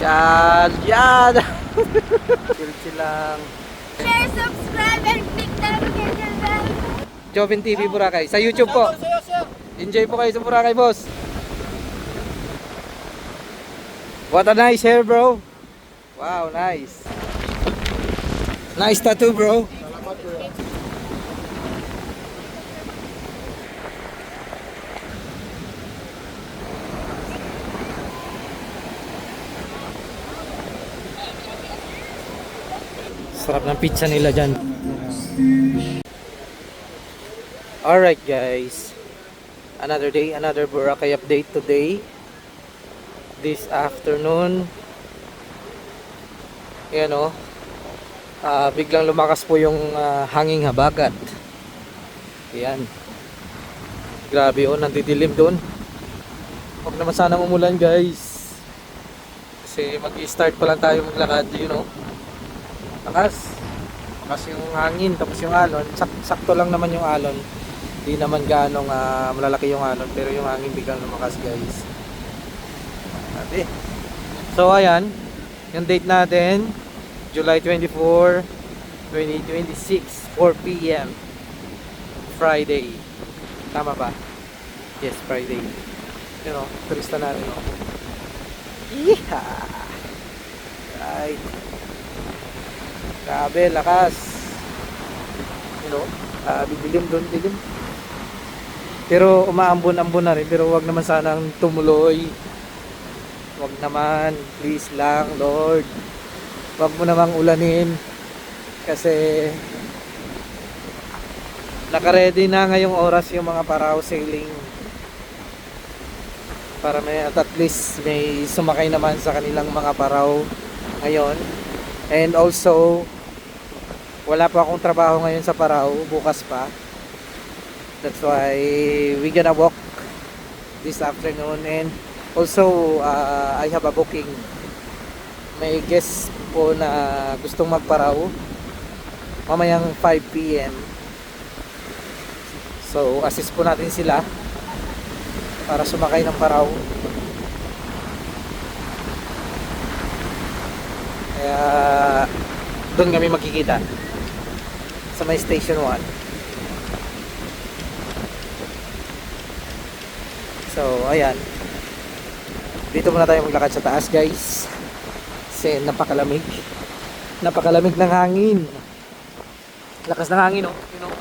Yan, yan. Chill lang. Share, subscribe, and click the notification bell. Joven TV Boracay. Sa YouTube po. Enjoy po kayo sa Boracay, boss. What a nice hair, bro. Wow, nice. Nice tattoo, bro. Sarap ng pizza nila dyan. Alright guys, another day, another Boracay update today. This afternoon, yan o, biglang lumakas po yung hanging habagat. Yan, grabe o, nandidilim doon. Huwag naman sanang umulan guys, kasi mag-start pa lang tayo maglakad, you know. Lakas yung hangin, tapos yung alon, sakto lang naman yung alon. Hindi naman ganong malalaki yung alon, pero yung hangin biglang lumakas guys. Sabi. So ayan, yung date natin, July 24, 2026, 4 PM, Friday. Tama ba? Yes, Friday. You know, turista natin. No? Yeehaw! Right. Grabe, lakas. You know, dilim doon, dilim. Pero umaambon-ambon na rin. Pero wag naman sanang tumuloy. Wag naman, please lang, Lord. Wag mo namang ulanin. Kasi naka-ready na ngayong oras yung mga paraw sailing. Para may at least may sumakay naman sa kanilang mga paraw ngayon. And also, wala pa akong trabaho ngayon sa Parao, bukas pa. That's why we gonna walk this afternoon. And also, I have a booking. May guest po na gustong magparao mamayang 5 PM. So, assist po natin sila para sumakay ng Parao. Kaya doon kami magkikita sa may station 1. So ayan, dito muna tayo maglakad sa taas guys, kasi napakalamig ng hangin. Lakas ng hangin, oh. You know?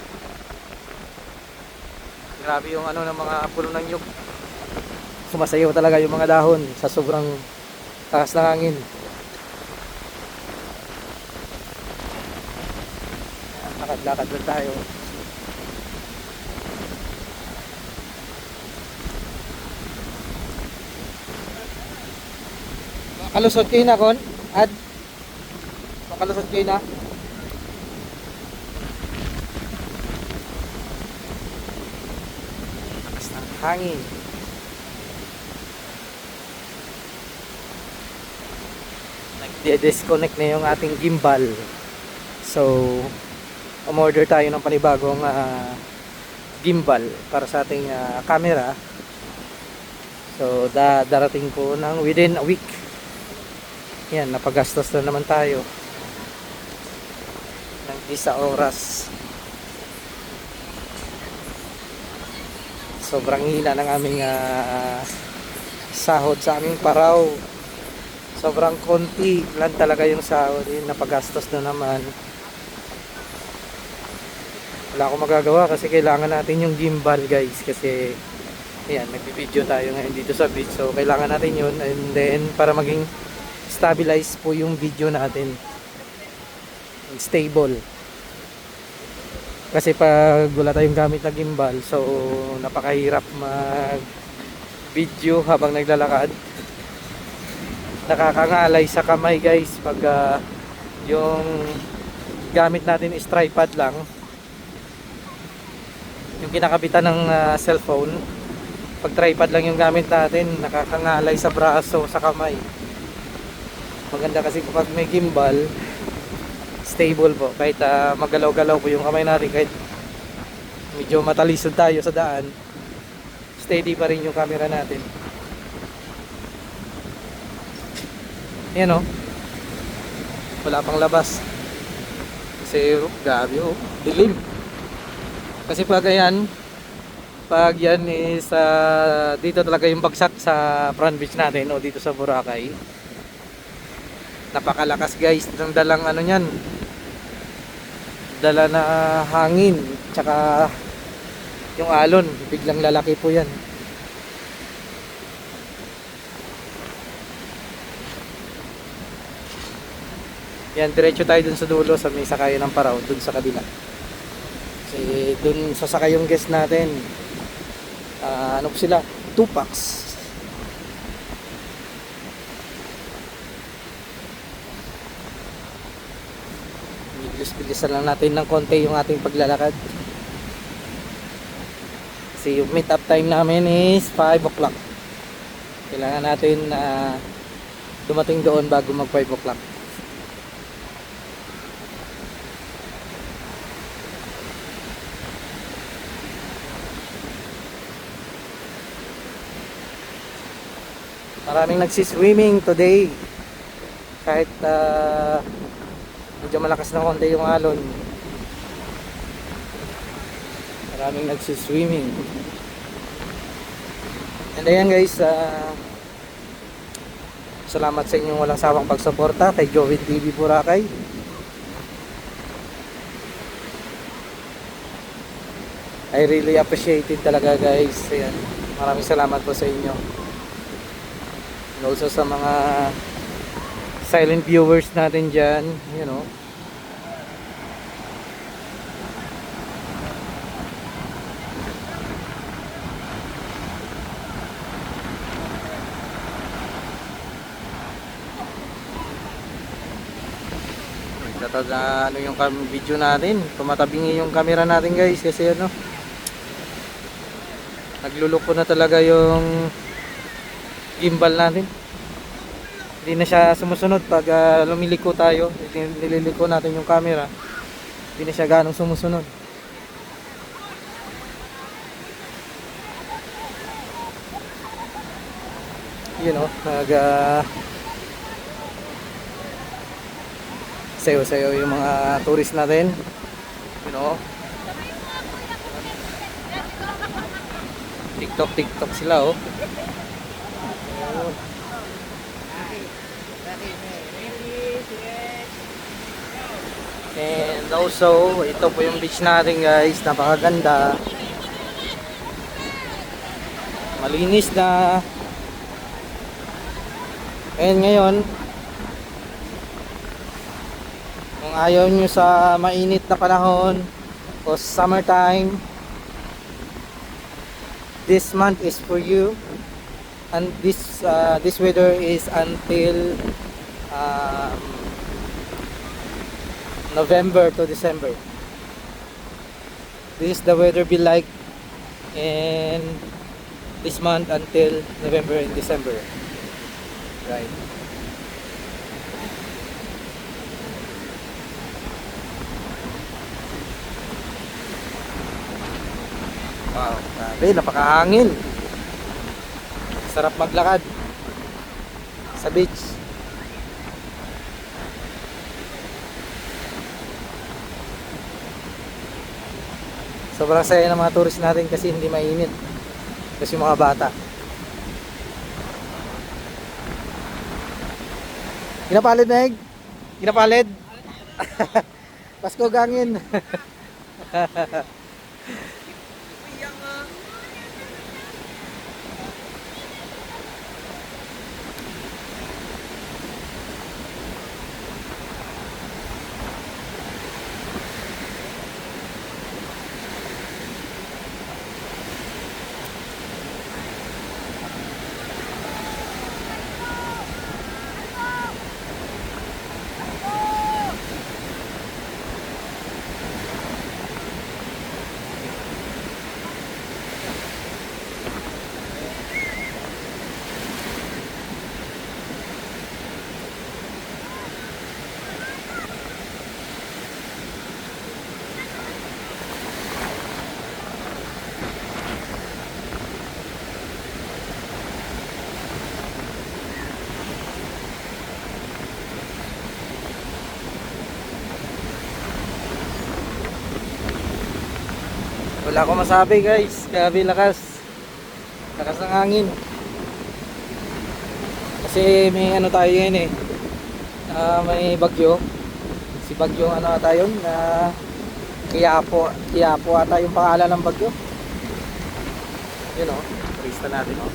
Grabe yung ano ng mga puno ng nyug. Sumasayaw talaga yung mga dahon sa sobrang taas ng hangin. Lakad-lakad lang tayo. Makalusot kayo na, Kon? Ad? Makalusot kayo na? Lakas ng hangin. Nag-disconnect na yung ating gimbal. So umorder tayo ng panibagong gimbal para sa ating camera. So darating po ng within a week. Yan, napagastos na naman tayo ng 1 oras. Sobrang hina ng aming sahod sa aming paraw. Sobrang konti lang talaga yung sahod. Napagastos na naman. Wala akong magagawa kasi kailangan natin yung gimbal guys, kasi ayan, nagbi-video tayo ngayon dito sa beach, so kailangan natin yun, and then para maging stabilize po yung video natin, stable, kasi pag wala tayong gamit na gimbal, so napakahirap mag video habang naglalakad. Nakakangalay sa kamay guys pag yung gamit natin is tripod lang, yung kinakabitan ng cellphone. Pag tripod lang yung gamit natin, nakakangalay sa braso, sa kamay. Maganda kasi kapag may gimbal, stable po. Kahit magalaw-galaw po yung kamay natin, kahit medyo matalisod tayo sa daan, steady pa rin yung camera natin. Yan oh. Wala pang labas. Kasi grabe oh, dilim. Kasi pag ayan, pag yan is dito talaga yung bagsak sa front beach natin o dito sa Boracay. Napakalakas guys ng dalang ano niyan. Dala na hangin tsaka yung alon, biglang lalaki po yan. Yan, diretso tayo dun sa dulo sa may sakayan ng Parao, dun sa kabila. Kasi dun sasakay yung guest natin. Ano po sila? 2 packs. Bilis-bilisan lang natin ng konti yung ating paglalakad. Kasi yung meet up time namin is 5 o'clock. Kailangan natin dumating doon bago mag 5 o'clock. Maraming nagsiswimming today. Kahit medyo malakas na konti yung alon. Maraming nagsiswimming. And ayan guys, salamat sa inyong walang sawang pagsuporta kay Joey TV Boracay. I really appreciate it talaga guys. Ayan. Maraming salamat po sa inyo. And also sa mga silent viewers natin dyan, you know. Ano yung video natin, tumatabingi yung camera natin guys kasi ano, nagluluko na talaga yung gimbal natin. Hindi na siya sumusunod pag lumiliko tayo, nililiko natin yung camera, hindi na siya ganong sumusunod. You know, sayo-sayo yung mga tourist natin, you know. TikTok sila oh. And also, ito po yung beach natin guys, napakaganda. Malinis na. And ngayon, kung ayaw nyo sa mainit na panahon o summertime, this month is for you. And this weather is until November to December. This is the weather be like in this month until November and December. Right. Wow, grabe, napakahangin. Sarap maglakad sa beach. Sobrang saya ng mga tourist natin kasi hindi mainit. Kasi mga bata. Ginapalid na egg? Ginapalid? Pasko gangin. Wala akong masabi guys. Grabe lakas. Lakas ng hangin. Kasi may ano tayo yun eh. May bagyo. Si bagyo ano ata yun? Quiapo ata yung pangalan ng bagyo. Yun o. Turista natin o.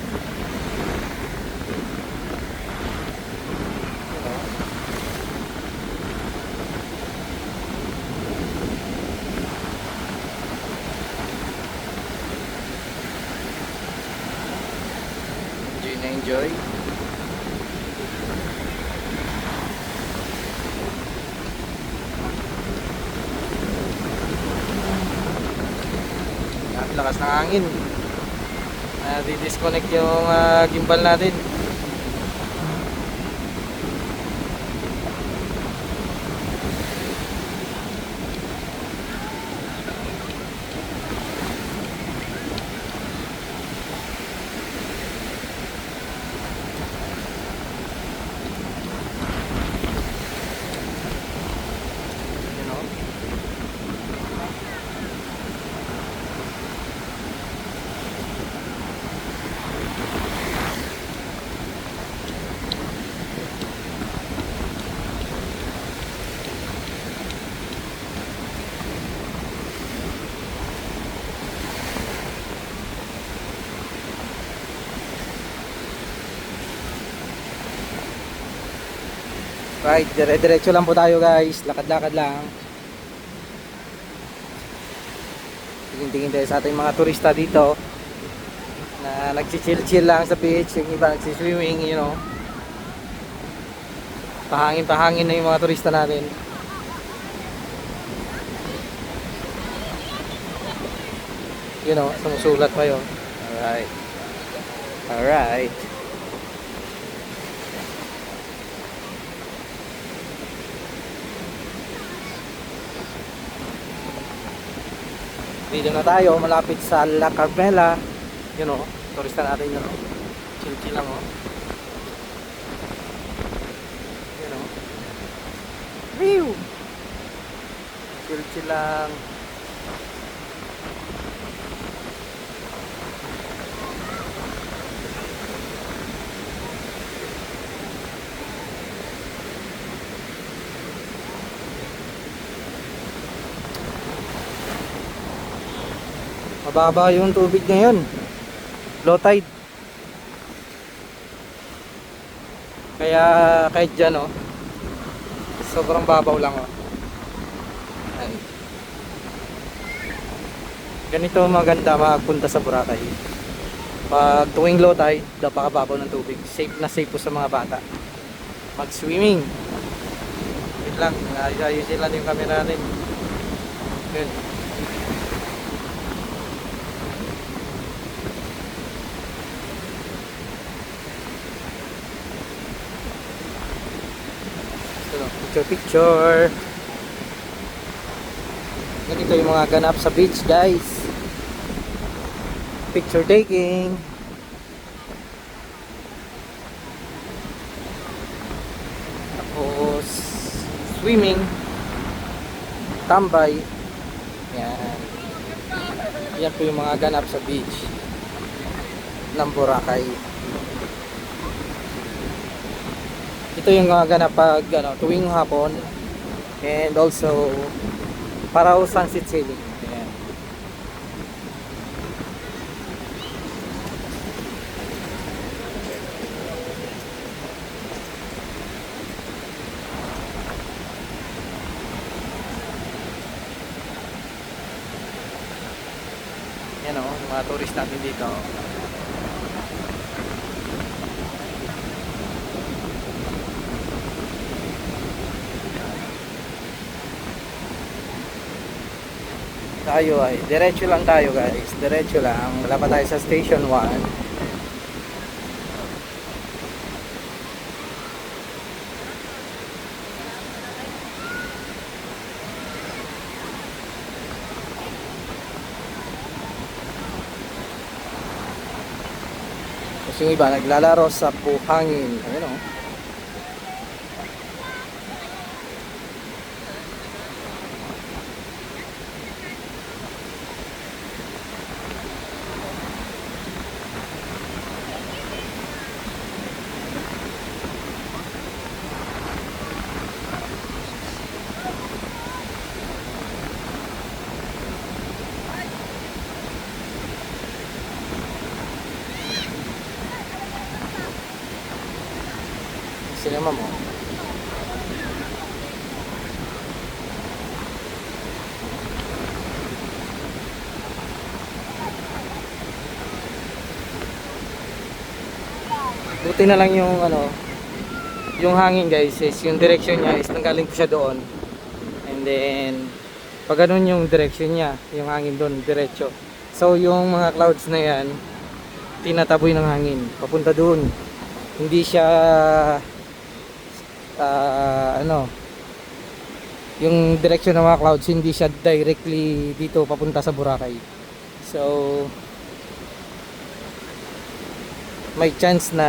Enjoy na enjoy. Lakas ng hangin. Di-disconnect yung gimbal natin. You know? Right, dire-diretso lang po tayo guys. Lakad-lakad lang. Tingin-tingin tayo sa ating mga turista dito na nagchichill-chill lang sa beach. Yung iba nagsiswimming, you know. Pahangin-pahangin na yung mga turista natin. You know, sumusulat pa yun. Alright. Alright. Dito na tayo, malapit sa La Carmela. You know, turista natin yun. Chill-chill lang oh. You know. Whew! Chill-chill lang. Mababa yung tubig ngayon. Low tide. Kaya kahit dyan oh, sobrang babaw lang oh. Ay. Ganito maganda magpunta sa Boracay. Pag tuwing low tide, napakababaw ng tubig. Safe na safe po sa mga bata mag swimming. Wait lang, ayusin lang yung camera natin. Yun. Picture. Ganito yung mga ganap sa beach guys. Picture taking. Tapos swimming. Tambay. Yan. Yan po yung mga ganap sa beach ng Boracay. Ito yung ganap pag tuwing hapon and also para sunset sailing. Ayan. Yan o, mga tourist natin dito. Tayo ay diretso lang tayo guys, diretso lang. Wala pa tayo sa station 1. Tapos yung iba naglalaro sa buhangin. Ayun o. Sino ma'am oh. Buti na lang yung ano, yung hangin guys, is yung direction niya is nanggaling po siya doon. And then pag ganun yung direction niya, yung hangin doon diretso. So yung mga clouds na yan tinataboy ng hangin papunta doon. Hindi siya ano, yung direction ng mga clouds hindi siya directly dito papunta sa Boracay. So may chance na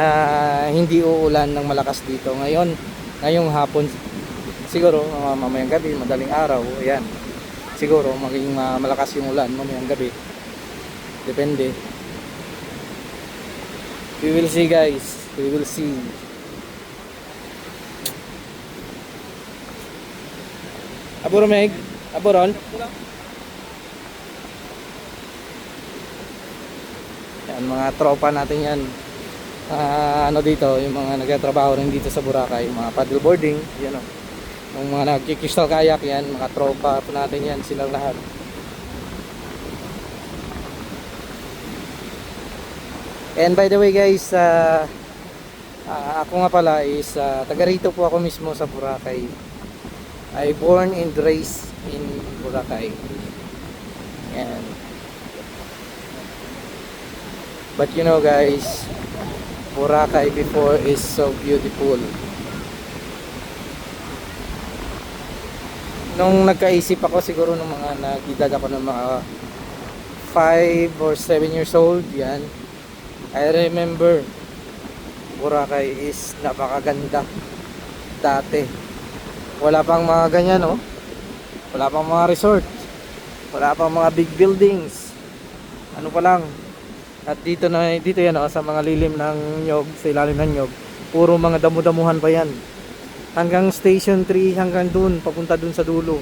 hindi uulan ng malakas dito ngayong hapon, siguro mamayang gabi, madaling araw, ayan, siguro maging malakas yung ulan mamayang gabi, depende. We will see guys, we will see. Aburo Meg, aburon. Yan, mga tropa natin yan. Ano dito, yung mga nagtatrabaho rin dito sa Boracay, mga paddle boarding, yan o. Yung mga nagki-crystal kayak yan, mga tropa po natin yan, silang lahat. And by the way guys, ako nga pala is taga rito po ako mismo sa Boracay. I born and raised in Boracay. Yan. But you know guys, Boracay before is so beautiful. Nung nagkaisip ako siguro nung mga nag-edad ako ng mga 5 or 7 years old, yan, I remember Boracay is napakaganda dati. Wala pang mga ganyan, oh. Wala pang mga resort, wala pang mga big buildings, ano pa lang. At dito yan oh, sa mga lilim ng nyog, sa ilalim ng nyog, puro mga damo-damuhan pa yan. Hanggang station 3, hanggang dun, papunta dun sa dulo.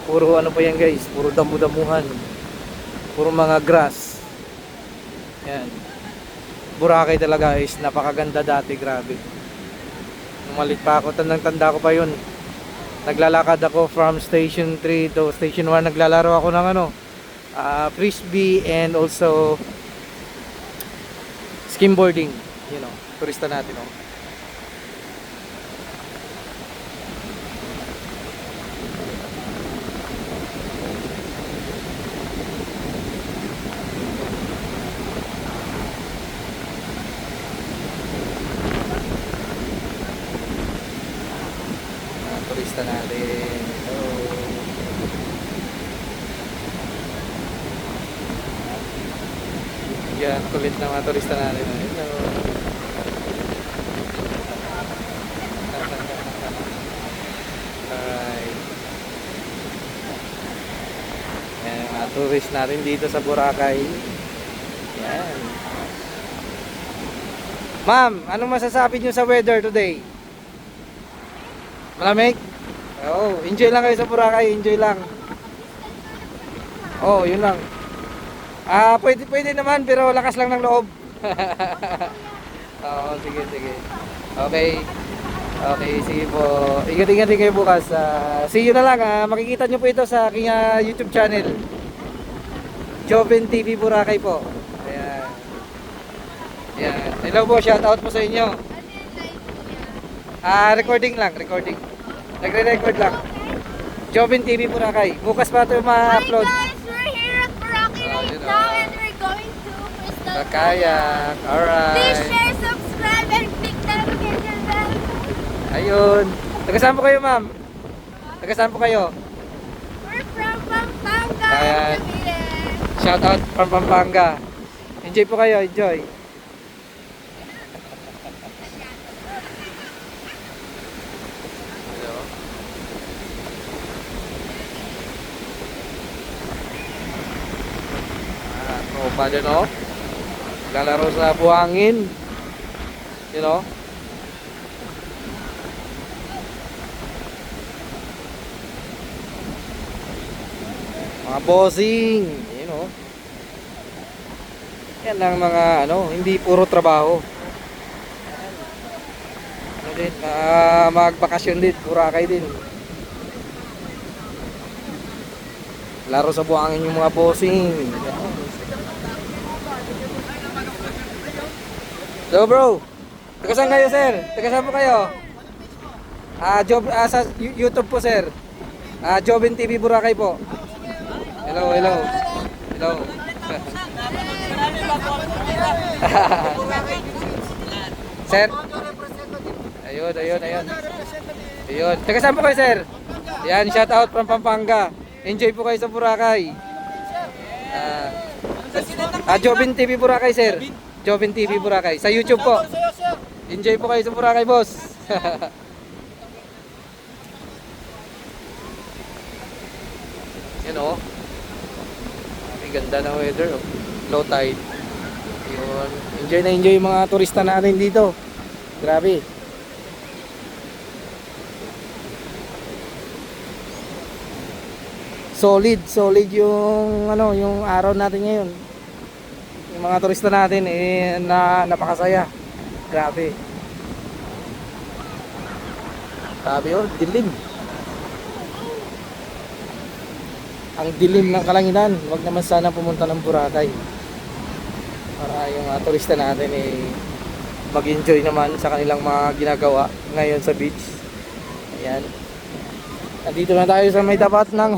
Puro ano pa yan guys, puro damo-damuhan. Puro mga grass. Yan. Boracay talaga is napakaganda dati, grabe. Nung malit pa ako, tandang-tanda ko pa yun. Naglalakad ako from station 3 to station 1, naglalaro ako ng ano, frisbee and also skimboarding, you know, turista natin, oh. Turista natin. Yan, kulit na mga turista natin. Hello. Alright. Yan, mga tourist natin dito sa Boracay. Yan. Ma'am, anong masasabi nyo sa weather today? Malamig? Oo, enjoy lang kayo sa Boracay, enjoy lang. Oh, yun lang. Pwede naman pero lakas lang ng loob. Oo, sige. Okay. Okay, sige po. Ingat-ingat din kayo bukas. See you na lang. Makikita nyo po ito sa aking YouTube channel. Joven TV Boracay po. Ayan. Ayan. Hello po, shout out po sa inyo. Recording lang, recording. Nagre-record lang. Joven TV Boracay. Bukas pa ito ma-upload. Hi guys, we're here at Boracay right now and we're going to Crystal Kayak. Alright. Please share, subscribe, and click the notification bell. Ayun. Taga saan po kayo, ma'am? Taga saan po kayo? We're from Pampanga, Ayan. Cavite. Shout out from Pampanga. Enjoy po kayo, enjoy. Hello. Tropa din, oh. Lalaro sa buhangin. You know? Mga bossing, you know. Yan ang mga ano, hindi puro trabaho. din, magbakasyon din, Boracay din. Laro sa buhangin yung mga bossing. So bro, taga saan kayo sir? Taga saan po kayo? Sa YouTube po sir. Jobin TV Boracay po. Hello, hello. Hello. Sir. Ayun, ayun, ayun. Ayun. Taga saan po kayo sir? Yan, shout out from Pampanga. Enjoy po kayo sa Boracay. Jobin TV Boracay sir. Jobin TV Boracay. Sa YouTube po. Enjoy po kayo sa Boracay boss. Yan o. Ang ganda ng weather oh. Low tide. Yun. Enjoy na enjoy yung mga turista natin dito. Grabe. Solid yung ano, yung araw natin ngayon. Yung mga turista natin napakasaya. Grabe. Grabe oh, dilim. Ang dilim ng kalangitan. Huwag naman sana pumunta ng Boracay. Para yung mga turista natin mag-enjoy naman sa kanilang mga ginagawa ngayon sa beach. Ayan. Nandito na tayo sa may tapat ng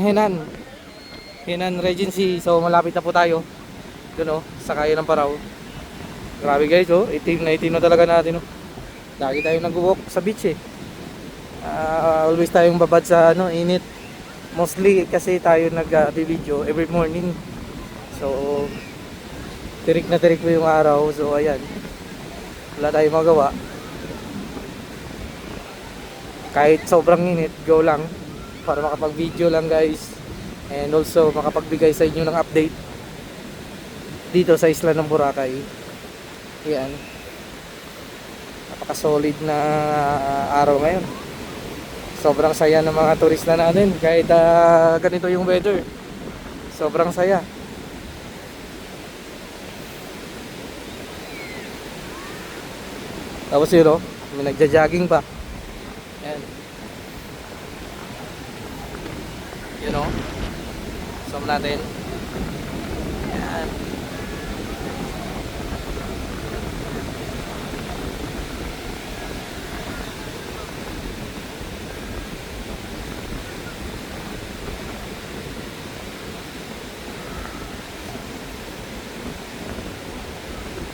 Henan Regency. So malapit na po tayo. Doon sa kaya ng Parao. Grabe guys itim na talaga natin Lagi tayo nag-walk sa beach always tayong babad sa init. Mostly kasi tayo nag-video every morning. So tirik na tirik po yung araw. So ayan. Wala tayong magawa. Kahit sobrang init, go lang para makapag-video lang guys. And also makapagbigay sa inyo ng update dito sa isla ng Boracay. Yan. Napaka-solid na araw ngayon. Sobrang saya ng mga turista natin kahit ganito yung weather. Sobrang saya. Tapos yun may nagja-jogging pa. Yan. Yun zoom natin. Yan.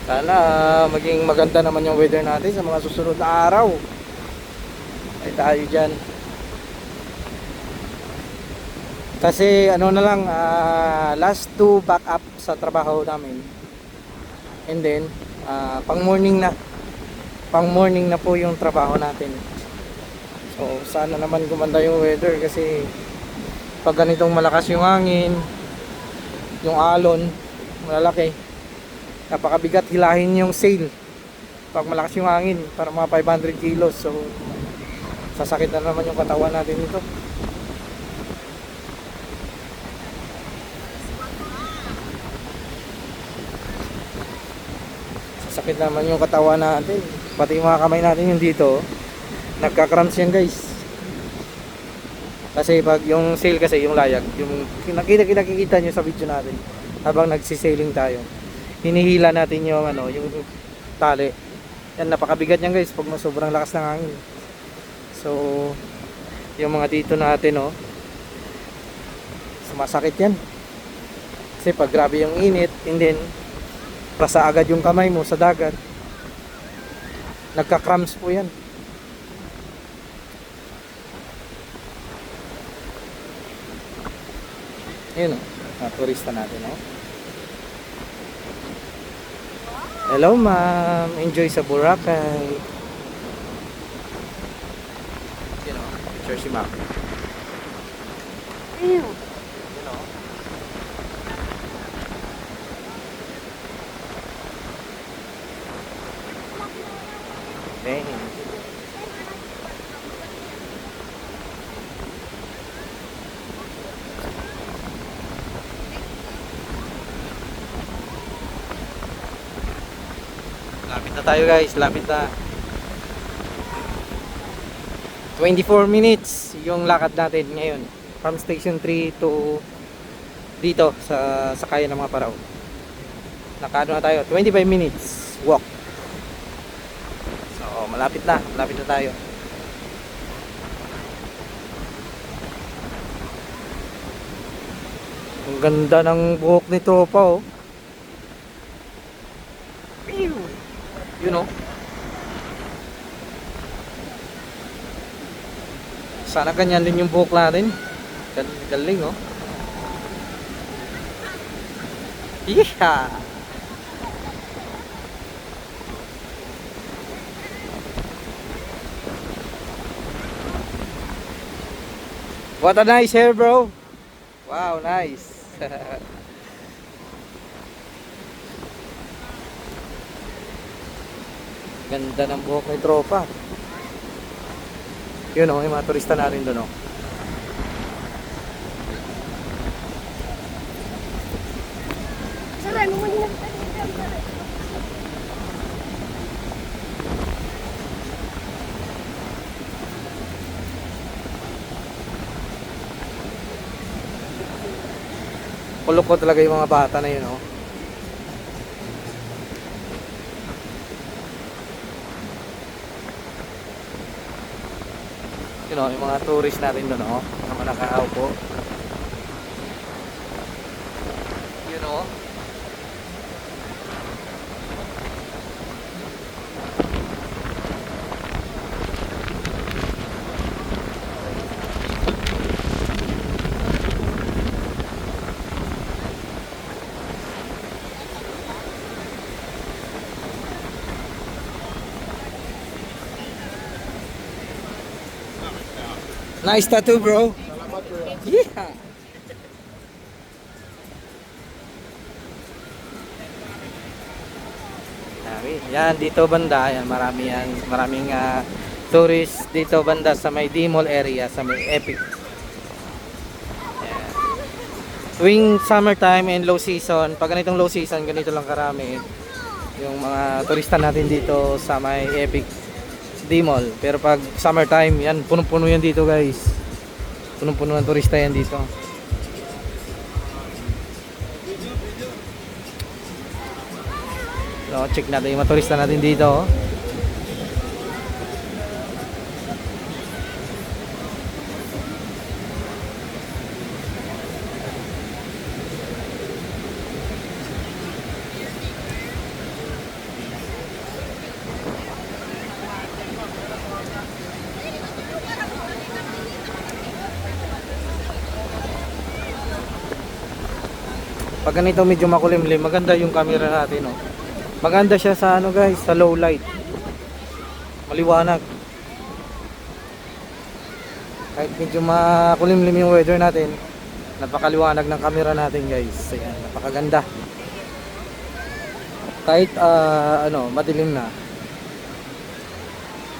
Sana maging maganda naman yung weather natin sa mga susunod na araw. Ay tayo dyan. Kasi ano na lang, last to back up sa trabaho namin. And then, pang morning na po yung trabaho natin. So sana naman gumanda yung weather kasi pag ganitong malakas yung hangin, yung alon, malalaki, napakabigat hilahin yung sail pag malakas yung hangin, para mga 500 kilos. So sasakit na naman yung katawan natin nito. Sasakit naman yung katawan natin, pati yung mga kamay natin yung dito nagka-cramps yan guys. Kasi pag yung sail kasi yung layag, yung nakikita nyo sa video natin habang nagsisailing tayo, hinihila natin yung yung tali. Yan, napakabigat niyan guys pag sobrang lakas ng hangin. So yung mga dito natin sumasakit yan. Kasi pag grabe yung init, and then basa agad yung kamay mo sa dagat, nagka-cramps po yan. Yun mga turista natin Hello ma'am, enjoy sa Boracay. Picture si ma'am. Dang. Lapit na tayo guys, lapit na. 24 minutes yung lakad natin ngayon from station 3 to dito sa sakayan ng mga Parao. Nakaano na tayo, 25 minutes walk. So malapit na tayo. Ang ganda ng buhok ni tropa, oh. Pew! You know. Sana ganyan din yung buhok natin. Galing, oh. Yeah! What a nice hair, bro. Wow, nice. Ganda ng buhok ni tropa. Yun, oh, yung mga turista natin doon, oh. Saray, mamuli na. Kulok ko talaga yung mga bata na yun, oh. Yun, oh, yung mga tourist natin doon, oh. Mga nakaupo. Yun, oh. Nice tattoo, bro. Yeah. Yan dito banda, yan maraming tourist dito banda sa may D-Mall area, sa may Epic. Yan. Tuwing summertime and low season, pag ganitong low season, ganito lang karami yung mga turista natin dito sa may Epic D-Mall. Pero pag summertime, yan, punong-puno yan dito, guys. Punong-puno ng turista yan dito. So, check natin yung mga turista natin dito, oh. Pag ganito medyo makulimlim, maganda yung camera natin, oh. Maganda siya sa ano, guys, sa low light. Maliwanag. Kahit medyo makulimlim yung weather natin, napakaliwanag ng camera natin, guys. Ayan, napakaganda. Kahit ano, madilim na,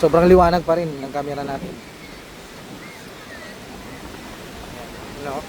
sobrang liwanag pa rin ng camera natin. Ayan, no?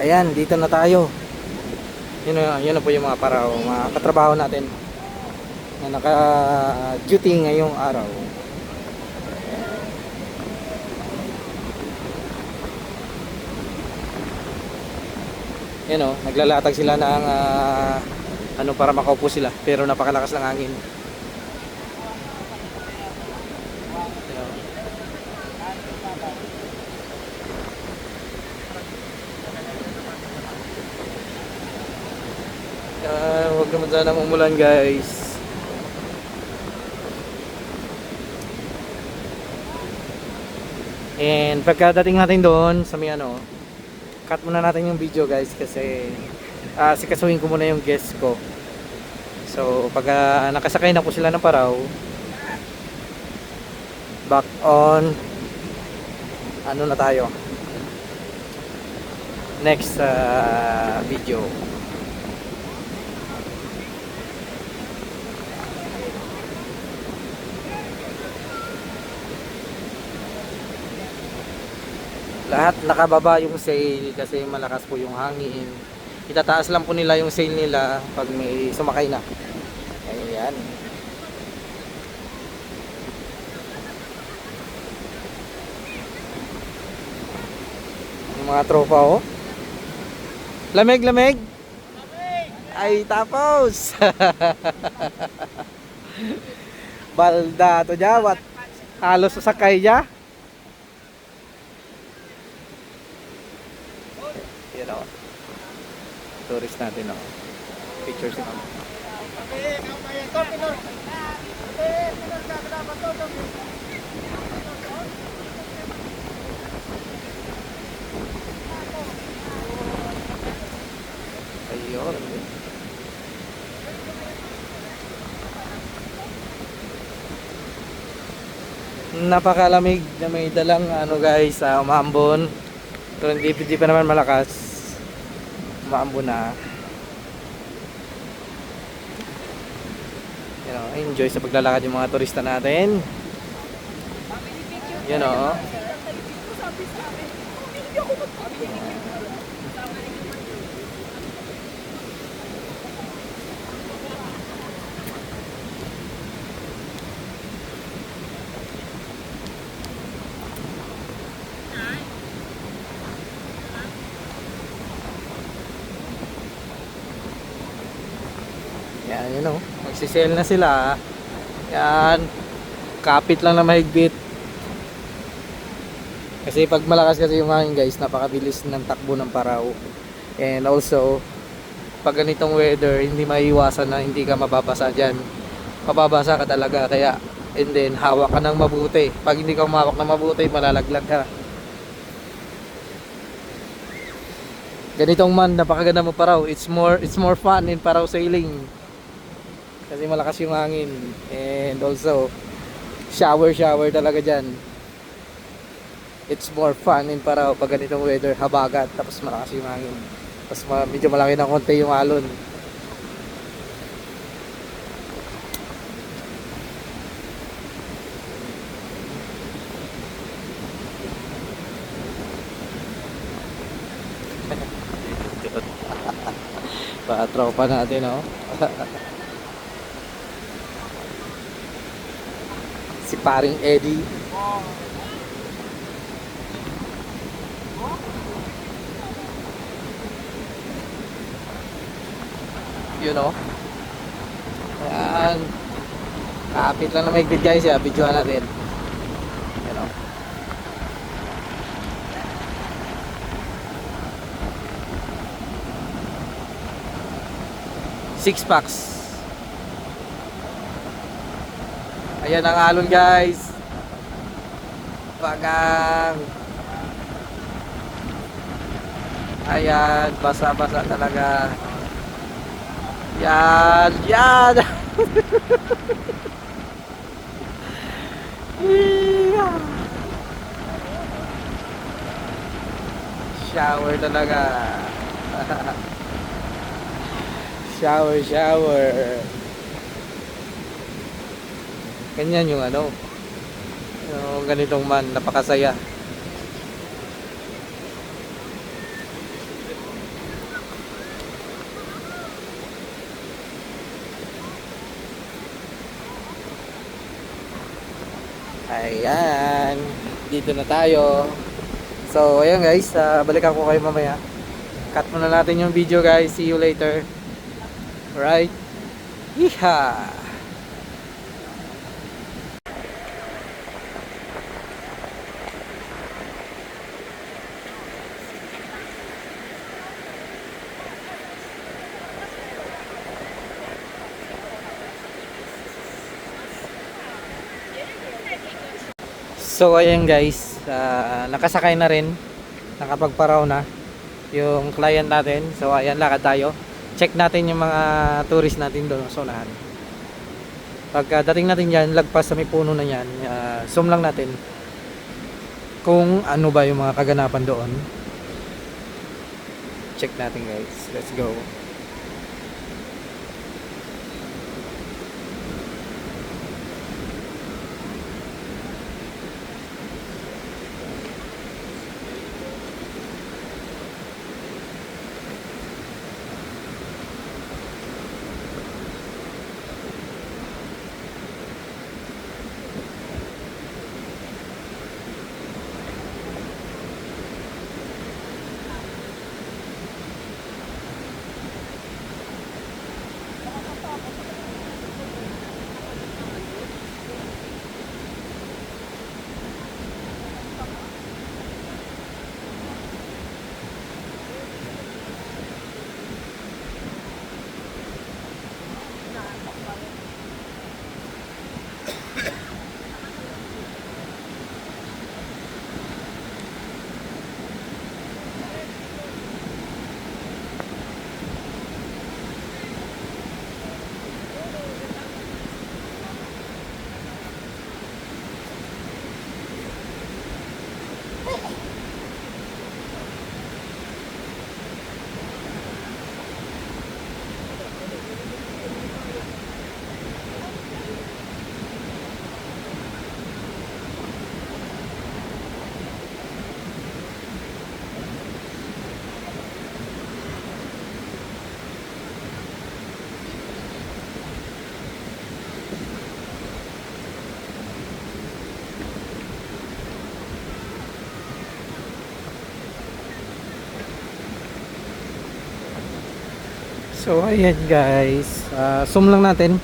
Ayan, dito na tayo. Yun na po yung mga Parao, mga katrabaho natin na naka-duty ngayong araw. Yan, oh, naglalatag sila ng ano para makaupo sila, pero napakalakas ng hangin. Huwag naman sanang umulan, guys. And pagkadating natin doon sa may ano, cut muna natin yung video guys kasi sikasuhin ko muna yung guest ko. So pag nakasakay na po sila ng paraw, back on ano na tayo next video. Lahat nakababa yung sail kasi malakas po yung hangin. Itataas lang po nila yung sail nila pag may sumakay na. Ayan. Yung mga tropa oh. Lamig, lamig. Ay tapos. Balda to jawat. Halos sasakay ja. Yan o. Tourist natin o. Pictures na kami. Ayun. Napakalamig na may dalang ano guys, umambon. Pero hindi pa naman malakas. Umambon na. You know, enjoy sa paglalakad yung mga turista natin. You know. Yan, you know, magsisell na sila. Yan, kapit lang na mahigpit. Kasi pag malakas kasi yung hangin guys, napakabilis ng takbo ng paraw. And also, pag ganitong weather, hindi maiiwasan na hindi ka mababasa dyan. Mababasa ka talaga, kaya, and then, hawak ka ng mabuti. Pag hindi ka umawak ng mabuti, malalaglag ka. Ganitong man, napakaganda mo paraw. It's more fun in paraw sailing. Kasi malakas yung hangin. And also, shower talaga dyan. It's more fun in paraw pag ganitong weather, habagat, tapos malakas yung hangin. Tapos medyo malaki ng konti yung alon. Tropa natin, oh. Si paring Eddie. You know. Ayan. Kapit lang na mahigpit guys, ya. Videoan natin. You know. Six packs. Ayan ang alon guys. Bagang. Ayan, basa-basa talaga. Yan, yan. Shower talaga. Shower. Ganyan yung ano, yung ganitong man, napakasaya. Ayan, dito na tayo. So ayan guys, balikan ko kayo mamaya. Cut muna natin yung video guys. See you later. Alright. Yeehaw. So ayan guys, nakasakay na rin, nakapagparaw na. yung client natin. So ayan, lakad tayo. Check natin yung mga tourist natin doon sa unahan. Pagka dating natin dyan, lagpas sa may puno na yan, zoom lang natin kung ano ba yung mga kaganapan doon. Check natin guys, let's go. So ayan guys, zoom lang natin.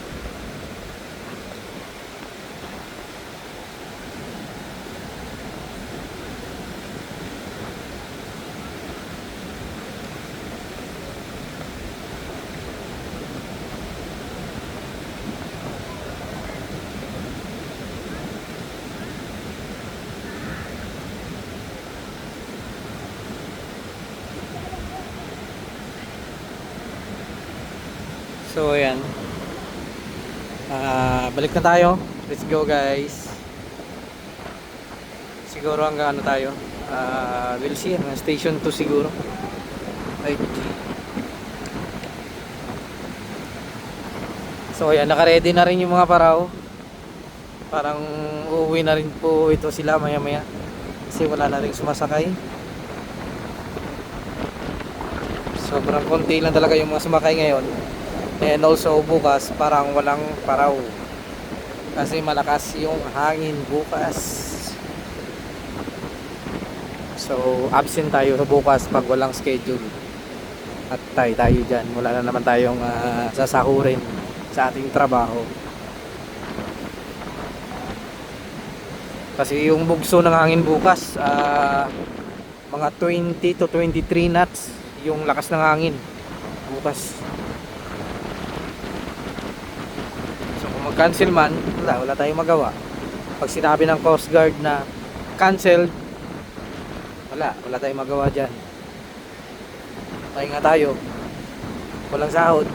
So ayan, balik na tayo. Let's go guys. Siguro hanggang ano tayo, we'll see, station 2 siguro. Right. So ayan, naka-ready na rin yung mga paraw. Parang uuwi na rin po ito sila maya maya, kasi wala na rin sumasakay. Sobrang konti lang talaga yung mga sumakay ngayon. And also bukas parang walang paraw kasi malakas yung hangin bukas. So absent tayo bukas pag walang schedule. At tayo dyan, wala na naman tayong sasahurin sa ating trabaho. Kasi yung bugso ng hangin bukas, mga 20 to 23 knots yung lakas ng hangin bukas. Cancel man, wala tayong magawa. Pag sinabi ng Coast Guard na canceled, wala tayong magawa dyan. Pahinga tayo, walang sahod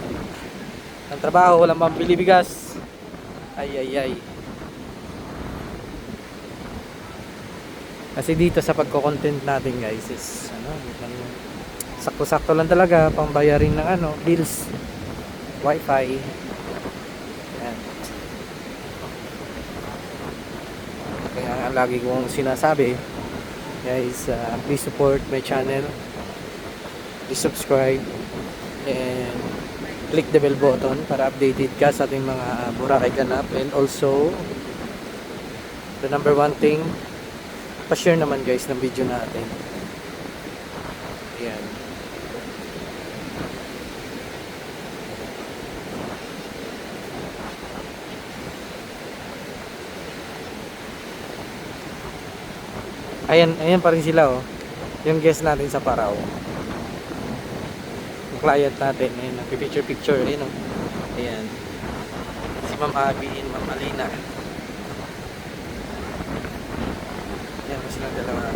ng trabaho, walang pambili bigas. Ay. Kasi dito sa pagko-content natin guys is sakto-sakto lang talaga pambayarin ng bills, wifi. Kaya lagi kong sinasabi guys, please support my channel, please subscribe and click the bell button para updated ka sa ating mga Boracay ganap. And also the number one thing, pa-share naman guys ng video natin. Ayan. Ayan pa rin sila yung guest natin sa Parao, yung client natin. Ayan, nagpipicture ayan ayan, si Ma'am Abby and Ma'am Alina. Ayan pa silang dalawa.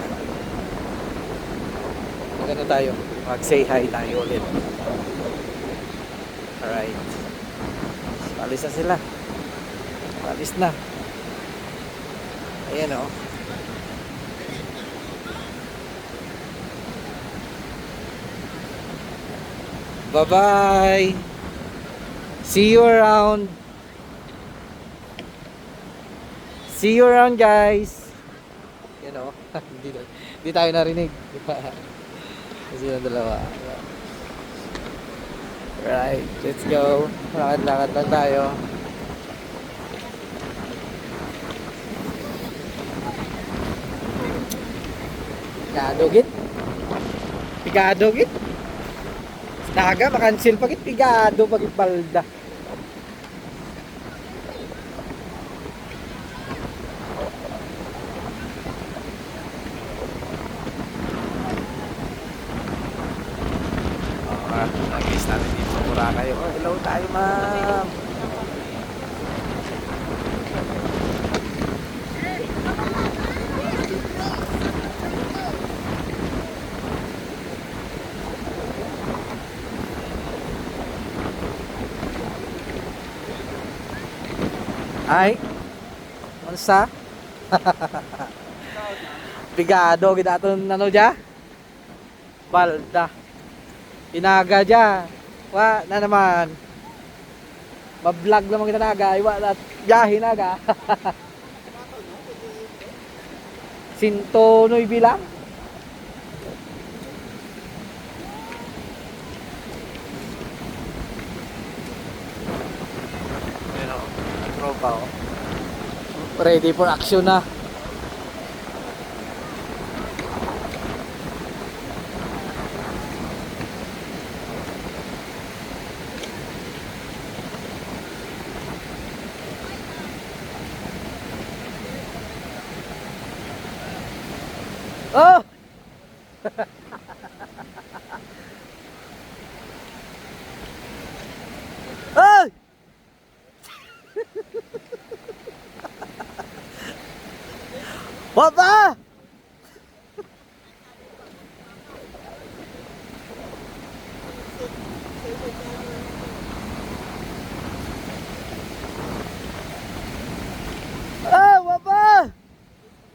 Magano tayo? Mag-say hi tayo ulit. Alright. Alis na sila. Alis na. Ayan o. Bye-bye. See you around. See you around, guys. Yan o. Hindi tayo narinig. Kasi yung dalawa. Right, let's go. Lakad-lakad lang tayo. Pigado git. Pigado git. Naga makansil pagit pigado pagit balda. Nag-guess natin dito sa Boracay. Oh, hello tayo, ma'am. Ay, unsa? Pigado kita aton ano ja? Balda. Inaga ja. Wa na naman. Ba-vlog naman kita naga, iwa at jahi naga. Sinto noy bilang. Tropa oh. Ready for action na. Oh! Ay! Papa! Ah, papa!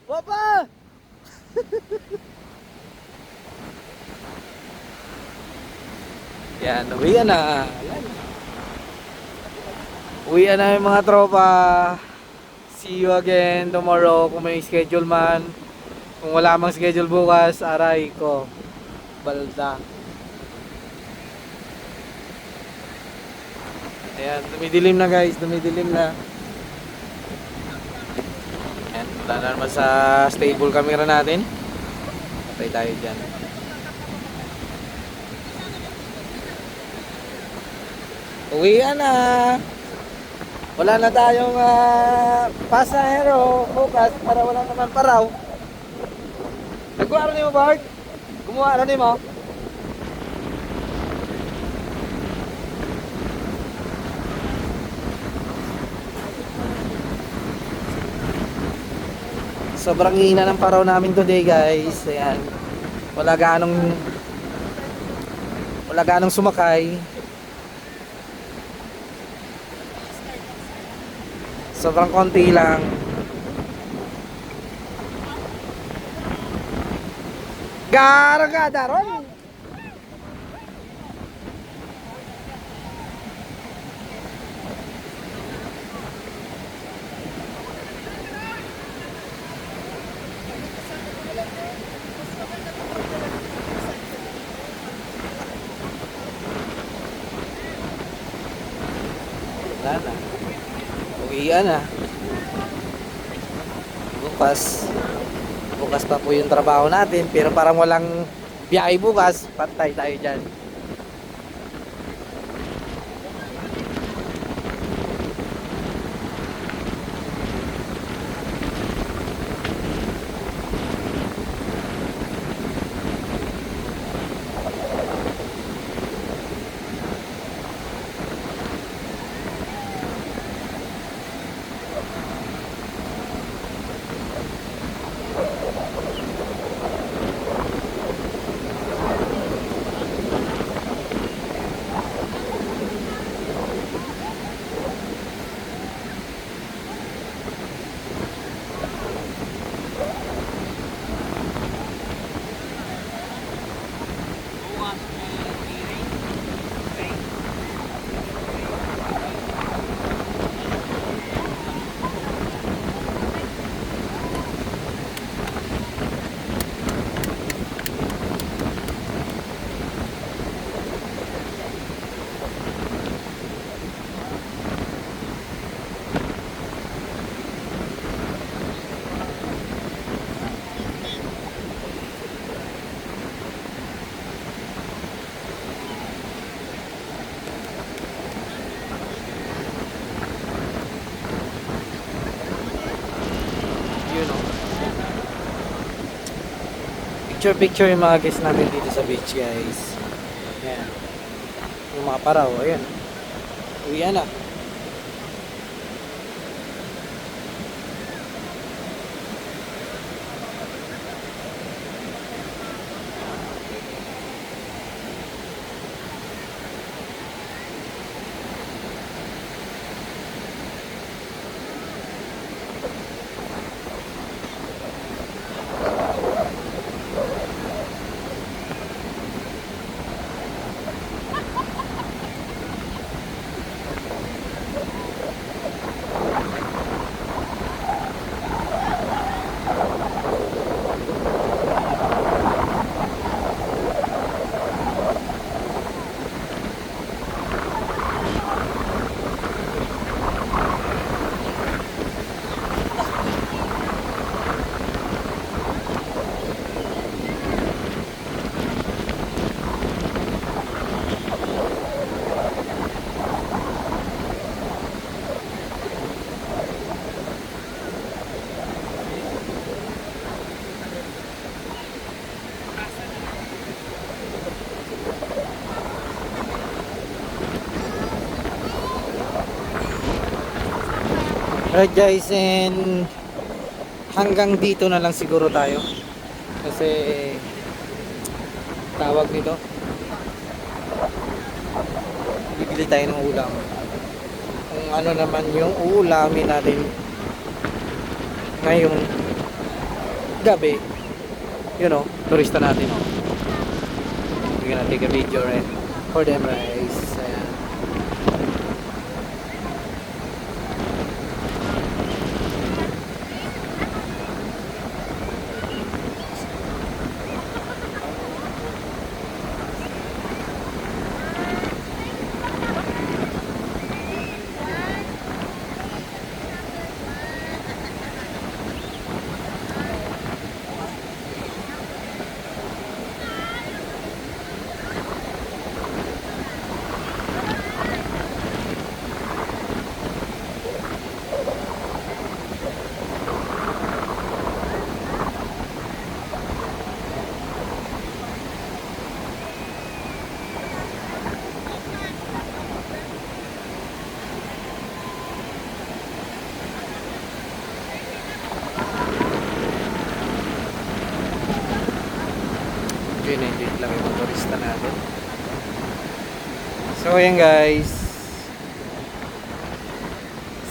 Papa! Yan, uwian na. Uwian na yung mga tropa. See you again tomorrow kung may schedule man. Kung wala mang schedule bukas, aray ko. Balda. Ayan, dumidilim na guys, dumidilim na. Ayan, wala na naman sa stable camera natin. Patay tayo dyan. Uwian na. Wala na tayong pasahero bukas para wala naman paraw. Nagkuha rin mo, Bart? Kumuha rin mo? Sobrang hina ng paraw namin today, guys. Ayan. Wala ganong sumakay. Sobrang konti lang. Garagada ron. Wala na. Uwian na. Bukas pa po yung trabaho natin, pero parang walang biyahe bukas, patay tayo dyan. picture yung mga guests natin dito sa beach, guys. Yan. Yung mga paraw, ayun. Uwi na. Alright guys, and hanggang dito na lang siguro tayo. Kasi tawag nito, bibili tayo ng ulam. Kung ano naman yung uulamin natin ngayong gabi, you know, turista natin. We're gonna take a video right for them, guys. Ayan. Enjoy lang yung mga turista natin. So ayan guys,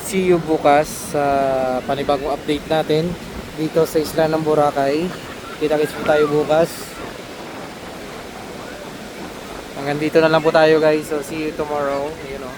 see you bukas sa panibagong update natin dito sa isla ng Boracay. Kita-kits po tayo bukas. Hanggang dito na lang po tayo guys, so see you tomorrow, you know.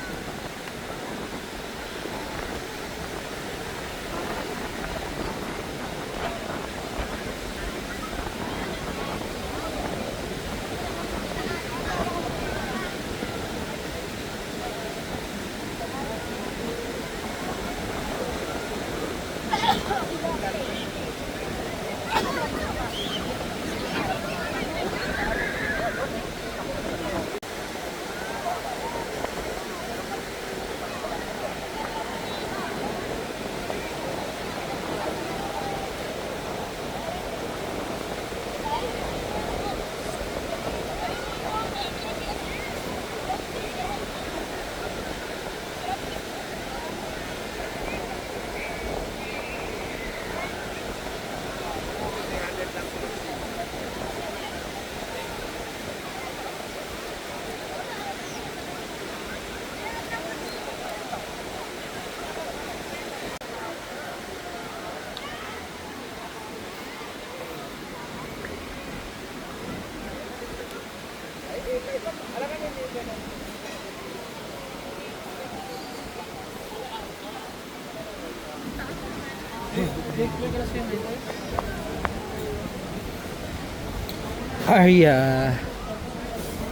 Area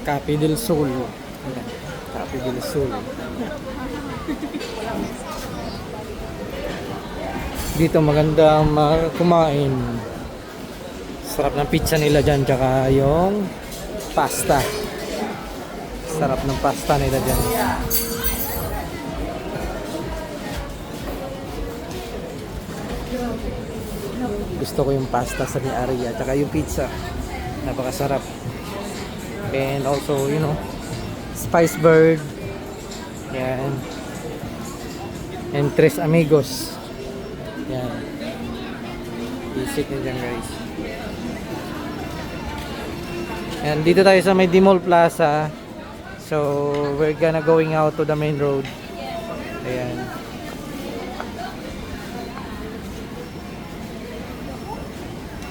Cape del Sol. Cape del Sol. Dito maganda kumain. Sarap ng pizza nila dyan, tsaka yung pasta. Sarap ng pasta nila dyan. Gusto ko yung pasta sa ni Aria, tsaka yung pizza. Napakasarap. And also, you know, Spice Bird. Yan. And Tres Amigos. Yan. Visit nyo dyan guys. And dito tayo sa may Dimol Plaza. So, we're gonna going out to the main road. Ayan.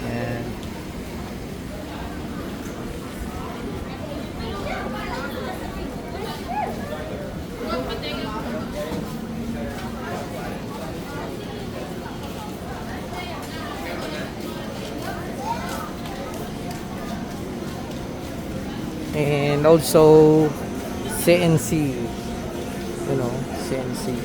Ayan. And also CNC, you know, CNC.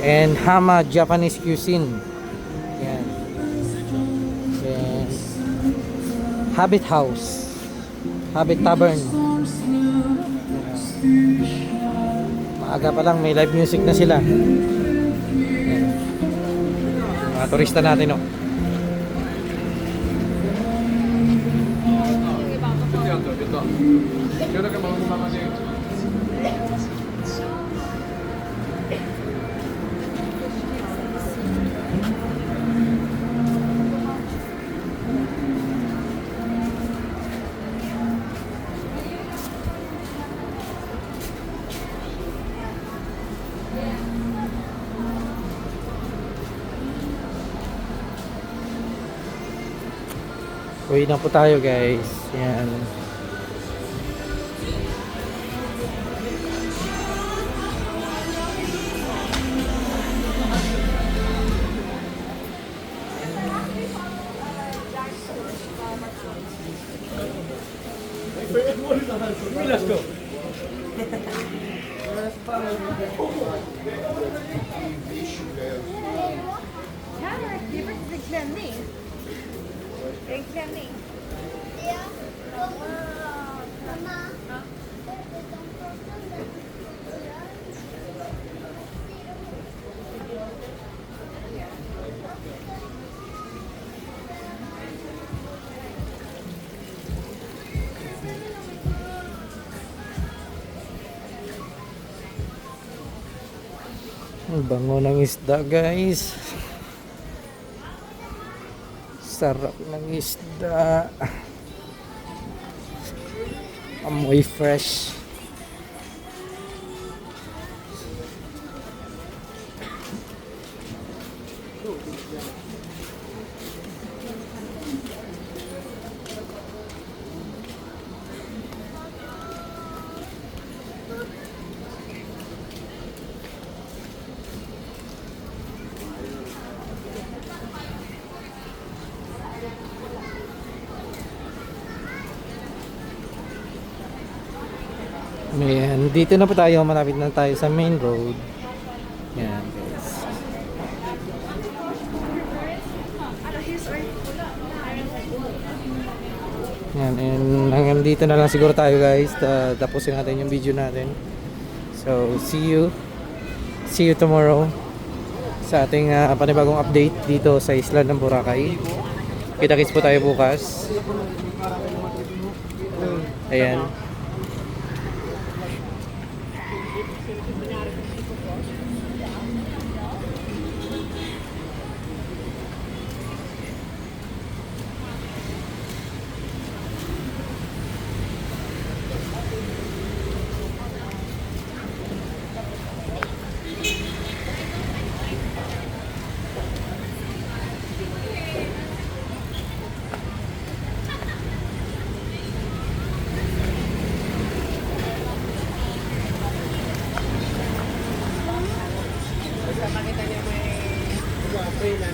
And Hama Japanese Cuisine. Yan. And Habit House, Habit Tavern. Yan. Maaga pa lang may live music na sila. Yan. Yung mga turista natin, oh. Uwi na po tayo guys. Yan. Ja. Mamma. Ang bango ng isda guys. Sarap ng isda. Amoy fresh. Ayan, dito na po tayo, malapit na tayo sa main road. Yan guys. Yan, and hanggang dito na lang siguro tayo guys. Tapusin natin yung video natin. So, see you tomorrow sa ating panibagong update dito sa isla ng Boracay. Kita-kits po tayo bukas. Ayan. Makita niya may free na